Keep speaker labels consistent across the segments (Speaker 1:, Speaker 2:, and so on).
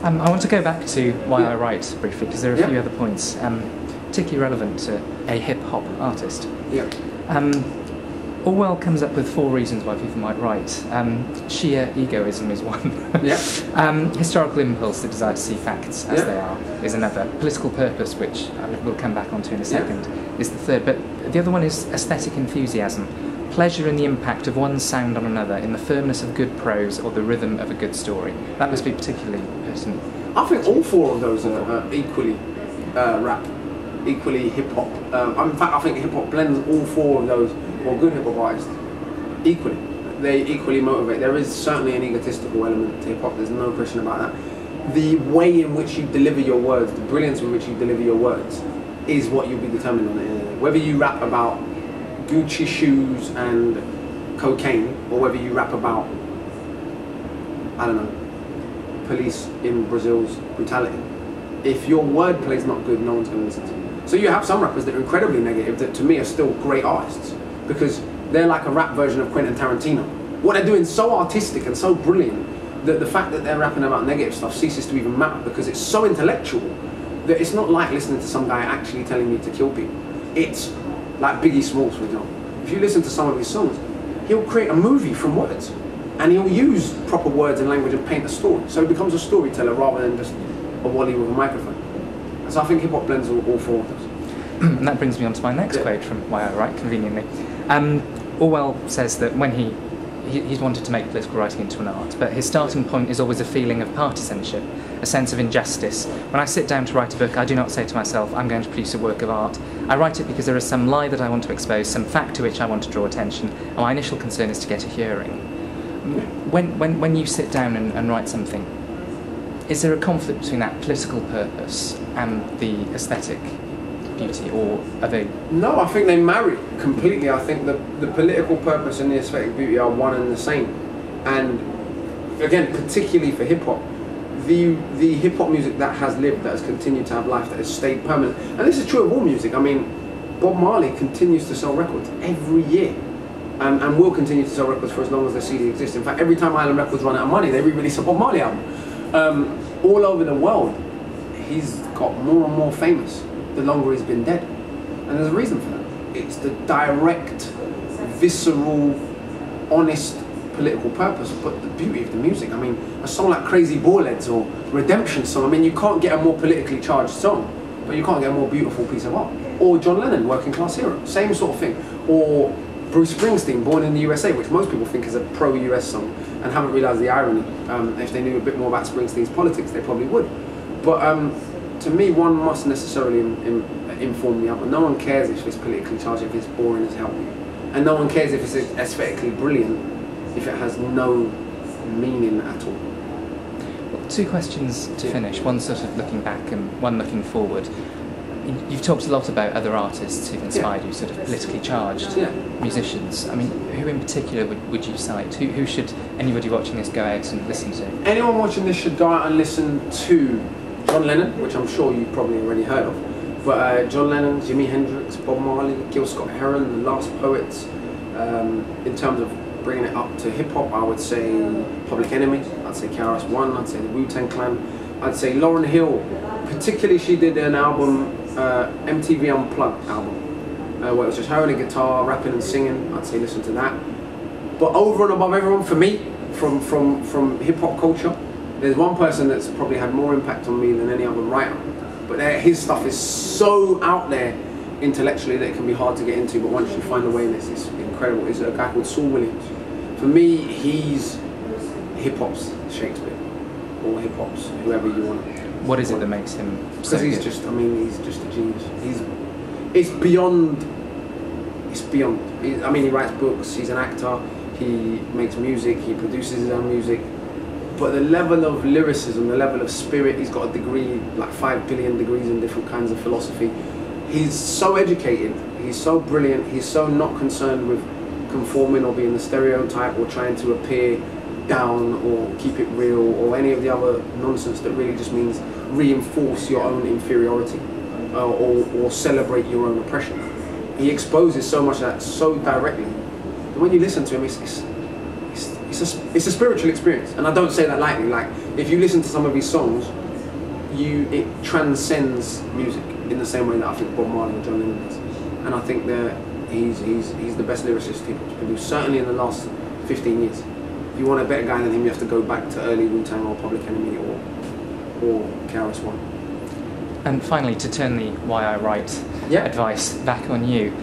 Speaker 1: I want to go back to why
Speaker 2: Yeah.
Speaker 1: I write briefly, because there are a few other points particularly relevant to a hip-hop artist.
Speaker 2: Yeah.
Speaker 1: Orwell comes up with 4 reasons why people might write. Sheer egoism is one.
Speaker 2: Yeah.
Speaker 1: Historical impulse, the desire to see facts as they are, is another. Political purpose, which we'll come back onto in a second, is the third. But the other one is aesthetic enthusiasm. Pleasure in the impact of one sound on another, in the firmness of good prose or the rhythm of a good story. That must be particularly pertinent.
Speaker 2: I think all 4 of those are equally rap, equally hip-hop. In fact, I think hip-hop blends all 4 of those, or good hip-hop artists, equally. They equally motivate. There is certainly an egotistical element to hip-hop, there's no question about that. The way in which you deliver your words, the brilliance in which you deliver your words, is what you'll be determined on it. Whether you rap about Gucci shoes and cocaine, or whether you rap about, I don't know, police in Brazil's brutality. If your wordplay is not good, no one's going to listen to you. So you have some rappers that are incredibly negative that to me are still great artists, because they're like a rap version of Quentin Tarantino. What they're doing is so artistic and so brilliant that the fact that they're rapping about negative stuff ceases to even matter, because it's so intellectual that it's not like listening to some guy actually telling me to kill people. It's like Biggie Smalls, for example. If you listen to some of his songs, he'll create a movie from words, and he'll use proper words and language and paint a story. So he becomes a storyteller rather than just a wally with a microphone. And so I think hip-hop blends all 4 of those.
Speaker 1: And that brings me on to my next quote from Why I Write, conveniently. Orwell says that when he's wanted to make political writing into an art, but his starting point is always a feeling of partisanship, a sense of injustice. When I sit down to write a book, I do not say to myself, I'm going to produce a work of art. I write it because there is some lie that I want to expose, some fact to which I want to draw attention, and my initial concern is to get a hearing. When you sit down and write something, is there a conflict between that political purpose and the aesthetic beauty, or are they?
Speaker 2: No, I think they marry completely. I think the political purpose and the aesthetic beauty are one and the same. And again, particularly for hip-hop, the hip-hop music that has lived, that has continued to have life, that has stayed permanent, and this is true of all music. I mean, Bob Marley continues to sell records every year, and will continue to sell records for as long as the CD exists. In fact, every time Island Records run out of money, they re-release a Bob Marley album. All over the world, he's got more and more famous the longer he's been dead. And there's a reason for that. It's the direct, visceral, honest political purpose, but the beauty of the music. I mean, a song like Crazy Ballheads or Redemption Song, I mean, you can't get a more politically charged song, but you can't get a more beautiful piece of art. Or John Lennon, Working Class Hero, same sort of thing. Or Bruce Springsteen, Born in the USA, which most people think is a pro-US song and haven't realised the irony. If they knew a bit more about Springsteen's politics, they probably would. But to me, one must necessarily inform the other. No one cares if it's politically charged, if it's boring as hell. And no one cares if it's aesthetically brilliant, if it has no meaning at all.
Speaker 1: Well, 2 questions to finish, one sort of looking back and one looking forward. You've talked a lot about other artists who've inspired you, sort of politically charged musicians. I mean, who in particular would you cite? Who should anybody watching this go out and listen to?
Speaker 2: Anyone watching this should go out and listen to John Lennon, which I'm sure you've probably already heard of. But John Lennon, Jimi Hendrix, Bob Marley, Gil Scott-Heron, The Last Poets. In terms of bringing it up to hip-hop, I would say Public Enemy, I'd say KRS-One, I'd say the Wu-Tang Clan, I'd say Lauryn Hill. Particularly, she did an album, MTV Unplugged album, where it was just her and a guitar, rapping and singing. I'd say listen to that. But over and above everyone, for me, from hip-hop culture, there's one person that's probably had more impact on me than any other writer. But his stuff is so out there intellectually that it can be hard to get into, but once you find a way in this, it's incredible. It's a guy called Saul Williams. For me, he's hip-hop's Shakespeare, or hip-hop's whoever you want.
Speaker 1: What is it that makes him so
Speaker 2: Because he's
Speaker 1: good?
Speaker 2: just, I mean, he's just a genius. It's beyond, I mean, he writes books, he's an actor, he makes music, he produces his own music. But the level of lyricism, the level of spirit, he's got a degree, like 5 billion degrees in different kinds of philosophy. He's so educated, he's so brilliant, he's so not concerned with conforming or being the stereotype or trying to appear down or keep it real or any of the other nonsense that really just means reinforce your own inferiority or celebrate your own oppression. He exposes so much of that so directly. And when you listen to him, it's it's a spiritual experience, and I don't say that lightly. Like, if you listen to some of his songs, it transcends music in the same way that I think Bob Marley and John Lennon does. And I think that he's the best lyricist people to produce, certainly in the last 15 years. If you want a better guy than him, you have to go back to early Wu-Tang or Public Enemy or KRS-One.
Speaker 1: And finally, to turn the why I write advice back on you,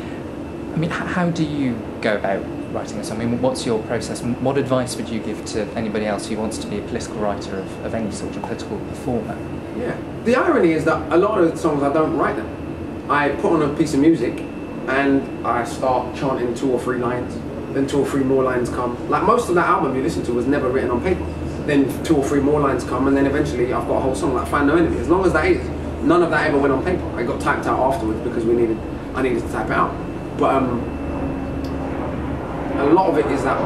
Speaker 1: I mean, how do you go about writing a song? I mean, what's your process? What advice would you give to anybody else who wants to be a political writer of any sort, of political performer?
Speaker 2: Yeah. The irony is that a lot of the songs, I don't write them. I put on a piece of music and I start chanting 2 or 3 lines, then 2 or 3 more lines come. Like, most of that album you listen to was never written on paper. Then 2 or 3 more lines come, and then eventually I've got a whole song like Find No Enemy. As long as that is, none of that ever went on paper. I got typed out afterwards because I needed to type it out. But a lot of it is that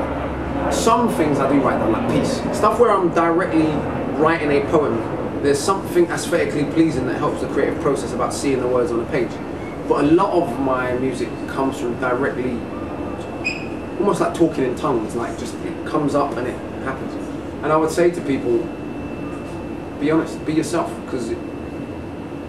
Speaker 2: some things I do write down, like peace. Stuff where I'm directly writing a poem. There's something aesthetically pleasing that helps the creative process about seeing the words on a page. But a lot of my music comes from directly, almost like talking in tongues, like just it comes up and it happens. And I would say to people, be honest, be yourself, because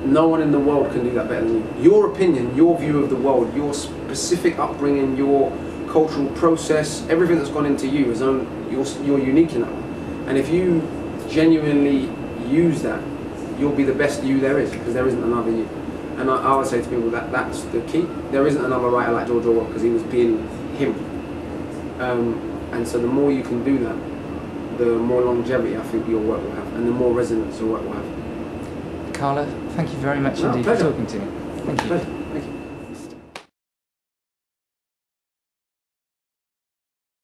Speaker 2: no one in the world can do that better than you. Your opinion, your view of the world, your specific upbringing, your cultural process, everything that's gone into you is you're unique in that one. And if you genuinely use that, you'll be the best you there is, because there isn't another you. And I would say to people that that's the key. There isn't another writer like George Orwell, because he was being him. And so the more you can do that, the more longevity I think your work will have, and the more resonance your work will have.
Speaker 1: Akala, thank you very much indeed for talking to me. Thank you.